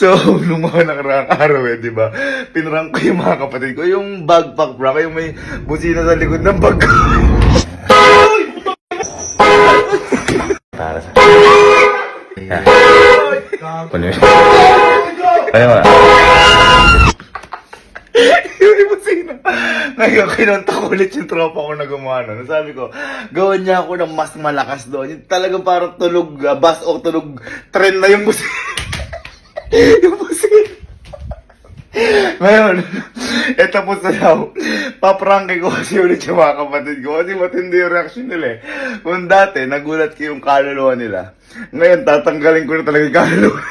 So, nung mga nakaraang araw di ba? Pinrank ko yung mga kapatid ko, yung backpack prank, yung may busina sa likod ng bag ko. Para sa... Yeah. Ano yun? Ano yun? Yung busina. Ngayon, kinonta ko ulit yung tropa ko na gumano. Sabi ko, gawin niya ako ng mas malakas doon. Yung talagang parang tulog bus o tulog tren na yung busina. Yung busina. Ngayon, tapos na daw. Paprangke ko kasi ulit yung mga kapatid ko. Kasi matindi yung reaction nila eh. Kung dati, nagulat ko yung kaluluwa nila. Ngayon, tatanggalin ko na talaga yung kaluluwa.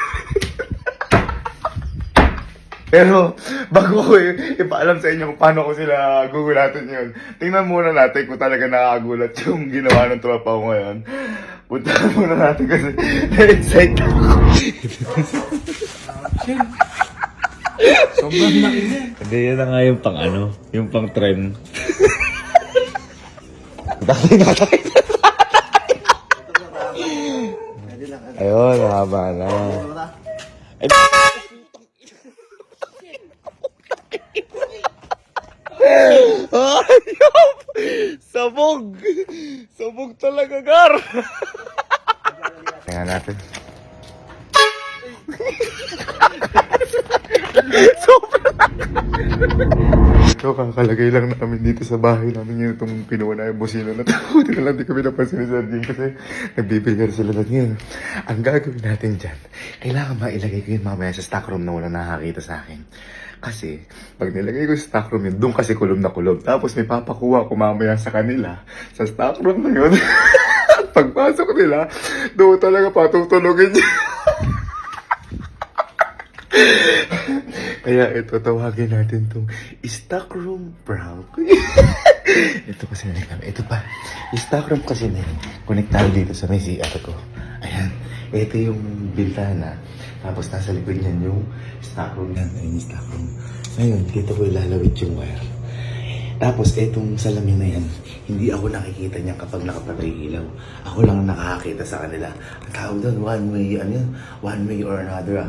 Pero, bago ko ipaalam sa inyo kung paano ko sila gugulatin yun, tingnan muna natin kung talaga nakakagulat yung ginawa ng tropa ko ngayon. Puntahan muna natin kasi na-excite ako. Sobrang laki niya. Hindi, yan na nga yung pang ano, yung pang trend. Dati natin. Ayun, haba na. Ayop! Sabog! Sabog talaga, Gar! Tingnan natin. Sobrang so, kakalagay lang namin dito sa bahay namin yung itong pinuha na yung busino na ito. Hindi na lang di kami napansin ni Sir Jing kasi nagbibigar sila na ngayon. Ang gagawin natin dyan, kailangan mailagay ko yun mamaya sa stock room na walang nakakita sa akin. Kasi, pag nilagay ko sa stock room yun, doon kasi kulog na kulog. Tapos may papakuha ko mamaya sa kanila, sa stock room na yun. Pagpasok nila, doon talaga patutulogin niya. Kaya ito, tawagin natin itong stock room prank. Ito kasi na ito pa. Stock room kasi na konektado dito sa may CR ko. Ayan. Ito yung bintana. Tapos nasa likod niyan yung stock room. Yan, ayun yung stock room. Ngayon, dito ko ilalawit yung wire. Tapos itong salamin na yan, hindi ako nakikita niya kapag nakapatay ilaw. Ako lang nakakakita sa kanila. Ang tawag doon, one way, ano yun? One way or another.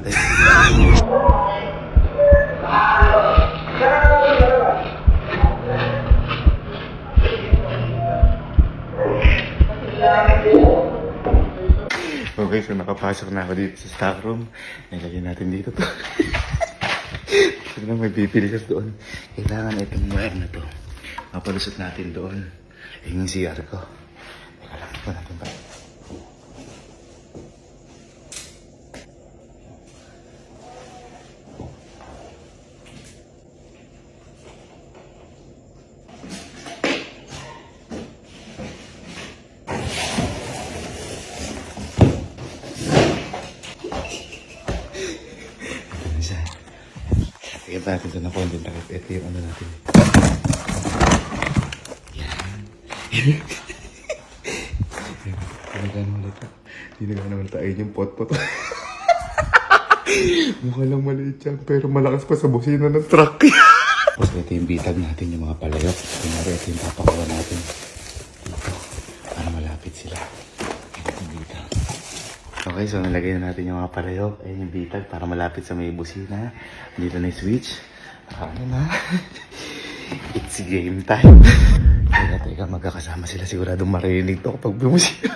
Okay, so nakapasok na ako dito sa stock room. Nilagyan natin dito to. Ito na may bibiligas doon. Kailangan itong wire na to. Mapalusot natin doon. Ayun yung CR ko. Teka lang, ito natin ba? Tignan natin ito na content takip. Ito yung ano natin. Yan. Tinagano ulit. Tinagano ulit. Ayun yung pot-pot. Mukha lang maliit yan. Pero malakas pa sa busina ng truck. Tapos ito yung bitag natin, yung mga palayok. Kunyari ito yung papakuha natin. Dito. Para malapit sila. Ito yung bitag. Okay, so nalagay na natin yung mga palayok. Ayun yung bitag para malapit sa may busina. Dito na yung switch. Ano na? It's game time. Teka, magkakasama sila. Siguradong marinig to kapag bumusina.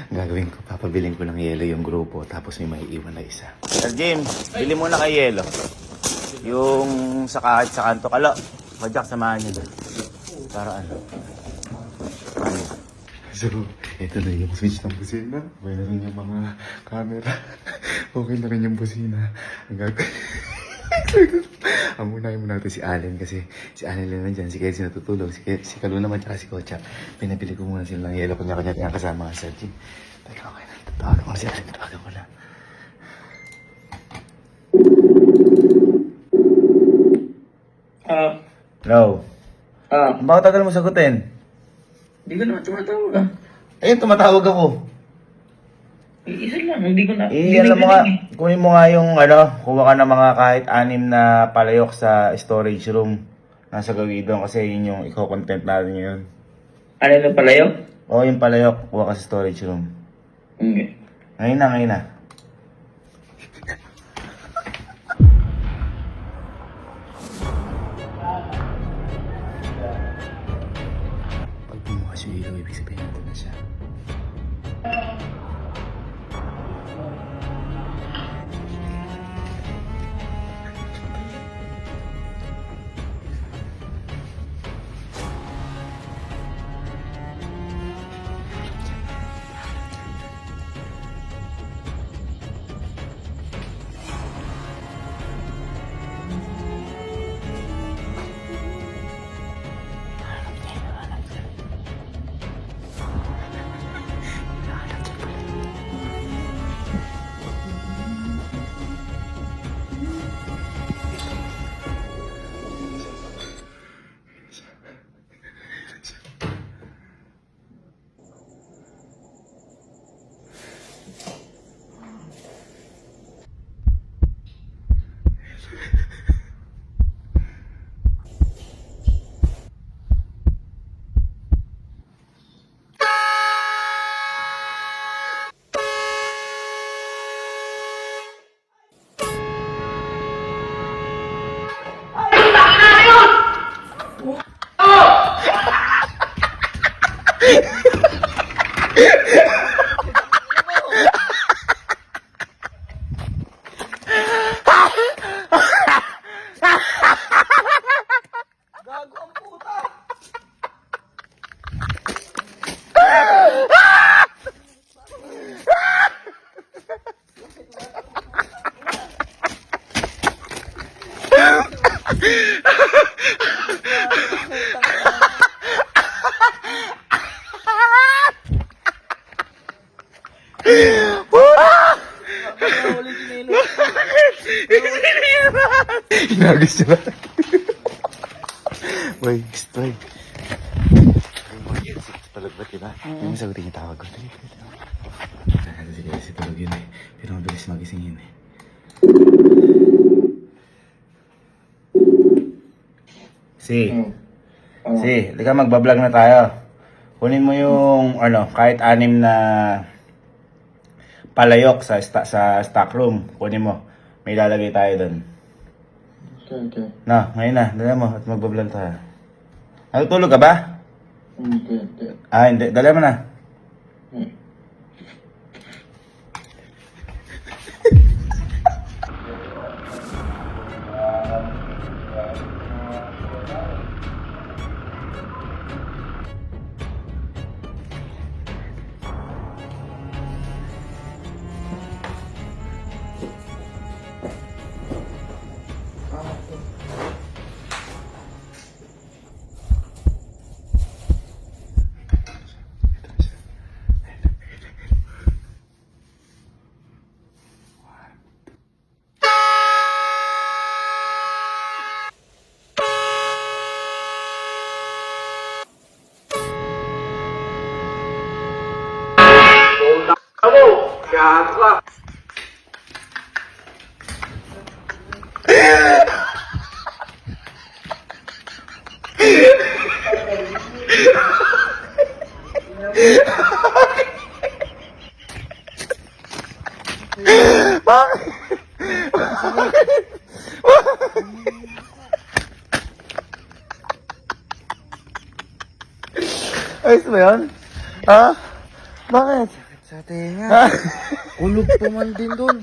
Gagawin ko, papabiling ko ng yelo yung grupo. Tapos may maiiwan na isa. Sir James, bili muna kay yelo. Yung sa kahit sa kanto. Kalo, Jack, samahan niyo doon. Para ano? So, ito na yung switch ng busina. Okay na rin yung mga camera. Okay na rin yung busina. Ang gagawin. Ang unahin mo natin si Allen kasi si Allen lang nandyan. Si Kenzie natutulog. Si Kalu naman tsaka si Kocha. Pinabili ko muna silang yelo. Kanya-kanya yung kasama ka sa Jim. Teka, okay na. Tawagan ko na si Allen. Tawagan ko na. Hello? Bakit tagal mo sagutin? Hindi ko naman tumatawag ah. Ayun, tumatawag ako. Isa lang, hindi ko na... Alam mo nga, kunin mo nga yung kuha ka ng mga kahit 6 na palayok sa storage room. Nasa gawin doon kasi yun yung iko-content natin ngayon. Ano na palayo? Oo, yung palayok, kuha ka sa storage room. Okay. Ngayon na, ngayon na. Bukas yung ilaw, ibig sabihin natin na siya. Inagis nila. Uy, stoy. Palagbat, diba? Yung sagutin yung tawag ko. Sige, kasi tulog yun eh. Pero mabilis magising yun eh. Si, lika magbablog na tayo. Kunin mo yung, kahit 6 na palayok sa stock room. Kunin mo. May lalagay tayo doon. Okay. Na, ngayon na. Dala mo at magbablog tayo. Natutulog ka ba? Hindi. Hindi. Dala mo na. Ayos ba yun? Ha? Bakit? Sa tenga. Ulog pa man din doon.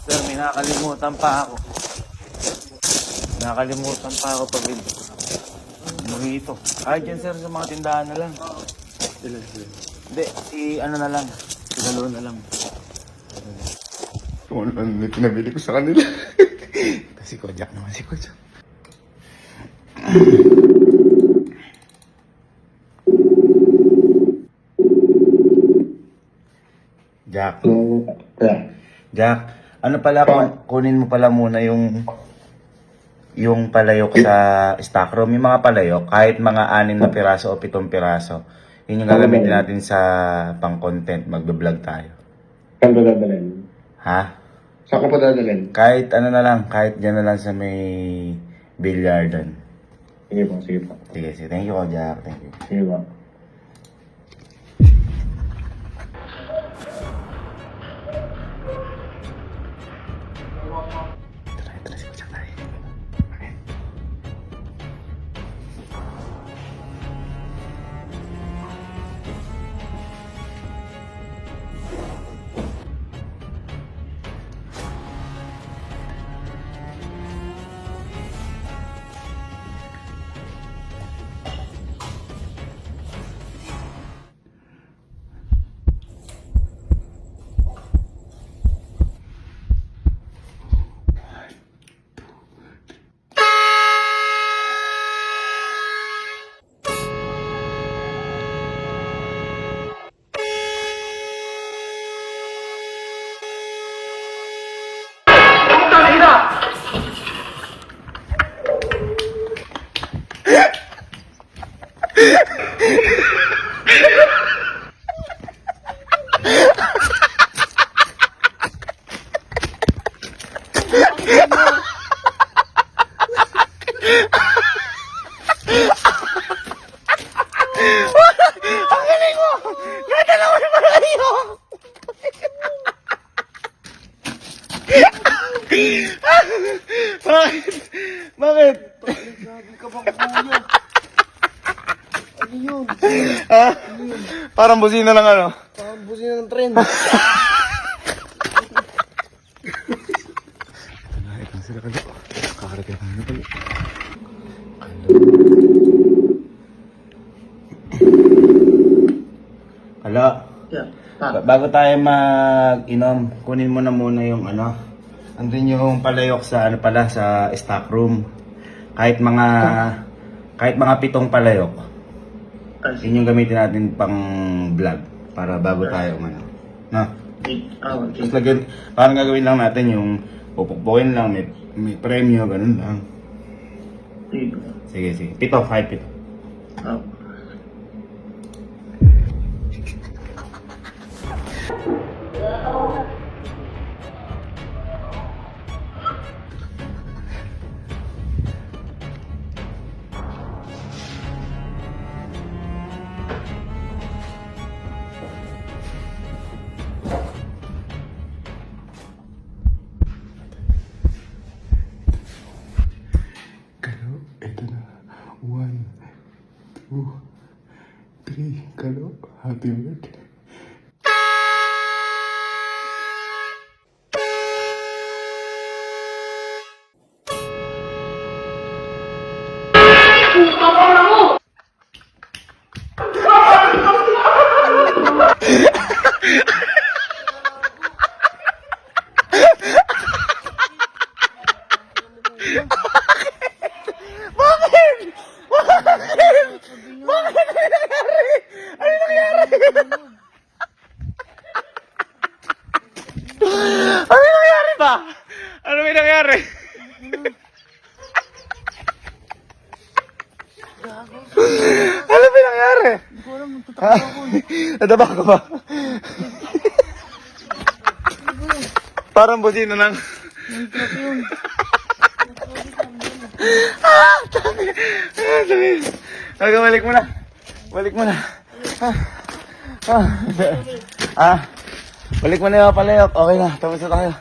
Sir, may nakakalimutan pa ako. Nakakalimutan pa ako pag ito. Ay, dyan sir, sa mga tindahan na lang. Hindi, na lang. Si Galo na lang. Kung ano yung pinabili ko sa kanila. Si Kojak naman, si Kojak. Jack. Jack, ano pala, kunin mo pala muna yung palayok sa stock room. Yung mga palayok, kahit mga 6 na piraso o 7 piraso, yun yung gagamitin natin sa pang-content. Magbe-vlog tayo. Saan ba dadalhin? Ha? Saan ko pa dadalhin? Kahit ano na lang, kahit dyan na lang sa may billiardan. Sige po. Sige. Thank you, Jack. Thank you. Sige po. Tara, si Kojak tayo. Okay. Bakit? Bakit? Grabe ka bang kuya? Ano yun? Ha? Parang busina lang ano. Parang busina ng tren. Nakit na sila kalo. Kakaragay na nyo kalo. Hala. Yeah. Bago tayo mag-inom, kunin mo na muna yung ano. Andun yung palayok sa ano pala sa stock room. Kahit mga 7 palayok. Yun yung gamitin natin pang vlog para bago tayo ano. Na. Okay. Tapos lagyan, parang gagawin lang natin yung pupukpukin lang, may premyo, ganun lang. Sige, sige. 7, kahit 7. Kalo, eto na. 1, 2, 3. Kalo, happy birthday. Ano nangyari ba? Ano may nangyari? Ano may nangyari? Hindi ko alam, nagtatakot ako. Nadaba ka ba? Parang busina ng... Nag-truck yun. Balik mo na. Balik mo na. Balik mo na yung palayok. Okay na, tapos na tayo.